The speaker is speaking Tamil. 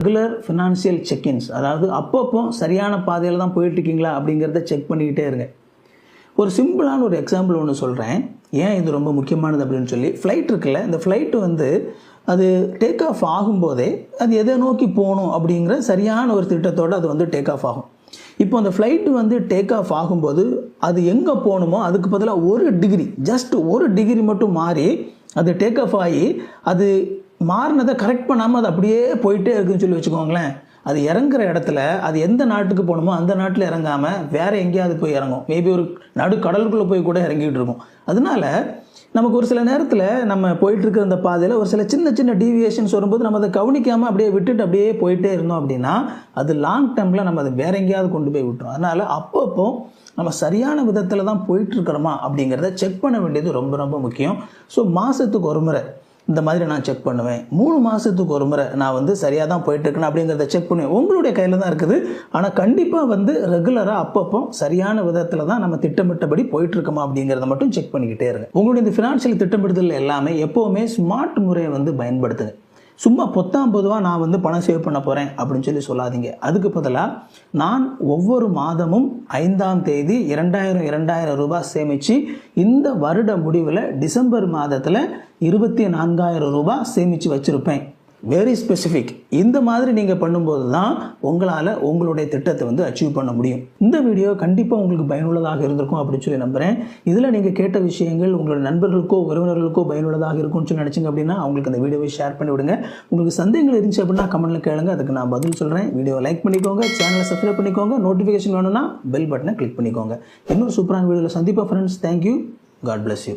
ரெகுலர் ஃபினான்ஷியல் செக்இன்ஸ், அதாவது அப்பப்போ சரியான பாதையில் தான் போயிட்டுருக்கீங்களா அப்படிங்கிறத செக் பண்ணிக்கிட்டே இருங்க. ஒரு சிம்பிளான ஒரு எக்ஸாம்பிள் ஒன்று சொல்கிறேன், ஏன் இது ரொம்ப முக்கியமானது அப்படின்னு சொல்லி. ஃப்ளைட் இருக்குல்ல, இந்த ஃப்ளைட்டு அது டேக் ஆஃப் ஆகும்போதே அது எதை நோக்கி போகணும் அப்படிங்கிற சரியான ஒரு திட்டத்தோடு அது டேக் ஆஃப் ஆகும். இப்போ அந்த ஃப்ளைட்டு டேக் ஆஃப் ஆகும்போது அது எங்கே போகணுமோ அதுக்கு பதிலாக 1 டிகிரி, ஜஸ்ட் 1 டிகிரி மட்டும் மாறி அது டேக் ஆஃப் ஆகி அது மாறினதை கரெக்ட் பண்ணாமல் அது அப்படியே போயிட்டே இருக்குன்னு சொல்லி வச்சுக்கோங்களேன். அது இறங்குற இடத்துல அது எந்த நாட்டுக்கு போகணுமோ அந்த நாட்டில் இறங்காமல் வேறு எங்கேயாவது போய் இறங்கும். மேபி ஒரு நடு கடலுக்குள்ளே போய் கூட இறங்கிட்டு இருக்கும். அதனால நமக்கு ஒரு சில நேரத்தில் நம்ம போயிட்டுருக்க அந்த பாதையில் ஒரு சில சின்ன சின்ன டீவியேஷன்ஸ் வரும்போது நம்ம அதை கவனிக்காமல் அப்படியே விட்டுட்டு அப்படியே போயிட்டே இருந்தோம் அப்படின்னா அது லாங் டேர்மில் நம்ம அதை வேற எங்கேயாவது கொண்டு போய் விட்டுரும். அதனால் அப்பப்போ நம்ம சரியான விதத்தில் தான் போயிட்டுருக்கிறோமா அப்படிங்கிறத செக் பண்ண வேண்டியது ரொம்ப ரொம்ப முக்கியம். ஸோ மாதத்துக்கு ஒரு முறை இந்த மாதிரி நான் செக் பண்ணுவேன். 3 மாதத்துக்கு ஒரு முறை நான் சரியாக தான் போயிட்டுருக்கேன் அப்படிங்கிறத செக் பண்ணுவேன். உங்களுடைய கையில் தான் இருக்குது. ஆனால் கண்டிப்பாக ரெகுலராக அப்பப்போ சரியான விதத்தில் தான் நம்ம திட்டமிட்டபடி போயிட்டுருக்கோமா அப்படிங்கிறத மட்டும் செக் பண்ணிக்கிட்டே இருங்க. உங்களுடைய இந்த ஃபினான்ஷியல் திட்டமிடுதல் எல்லாமே எப்போவுமே ஸ்மார்ட் முறையை பயன்படுத்துங்க. சும்மா பொத்தாம்பொதுவாக நான் பணம் சேவ் பண்ண போகிறேன் அப்படின்னு சொல்லி சொல்லாதீங்க. அதுக்கு பதிலாக நான் ஒவ்வொரு மாதமும் 5ஆம் தேதி 2000 ரூபாய் சேமித்து இந்த வருட முடிவில் டிசம்பர் மாதத்தில் 24,000 ரூபாய் சேமித்து வச்சுருப்பேன். Very specific. இந்த மாதிரி நீங்கள் பண்ணும்போது தான் உங்களால் உங்களுடைய திட்டத்தை அச்சீவ் பண்ண முடியும். இந்த வீடியோ கண்டிப்பாக உங்களுக்கு பயனுள்ளதாக இருந்திருக்கும் அப்படின்னு சொல்லி நம்புகிறேன். இதில் நீங்கள் கேட்ட விஷயங்கள் உங்களோட நண்பர்களுக்கோ உறவினர்களுக்கோ பயனுள்ளதாக இருக்கும்னு சொல்லி நினச்சிங்க அப்படின்னா அவங்களுக்கு அந்த வீடியோவை ஷேர் பண்ணி விடுங்க. உங்களுக்கு சந்தேகங்கள் இருந்துச்சு அப்படின்னா கமெண்ட்டில் கேளுங்க, அதுக்கு நான் பதில் சொல்கிறேன். வீடியோவை லைக் பண்ணிக்கோங்க, சேனலை சப்ஸ்கிரைப் பண்ணிக்கோங்க, நோட்டிஃபிகேஷன் வேணும்னா பெல் பட்டனை கிளிக் பண்ணிக்கோங்க. இன்னொரு சூப்பரான வீடியோவில் சந்திப்போம் friends. Thank you. God bless you.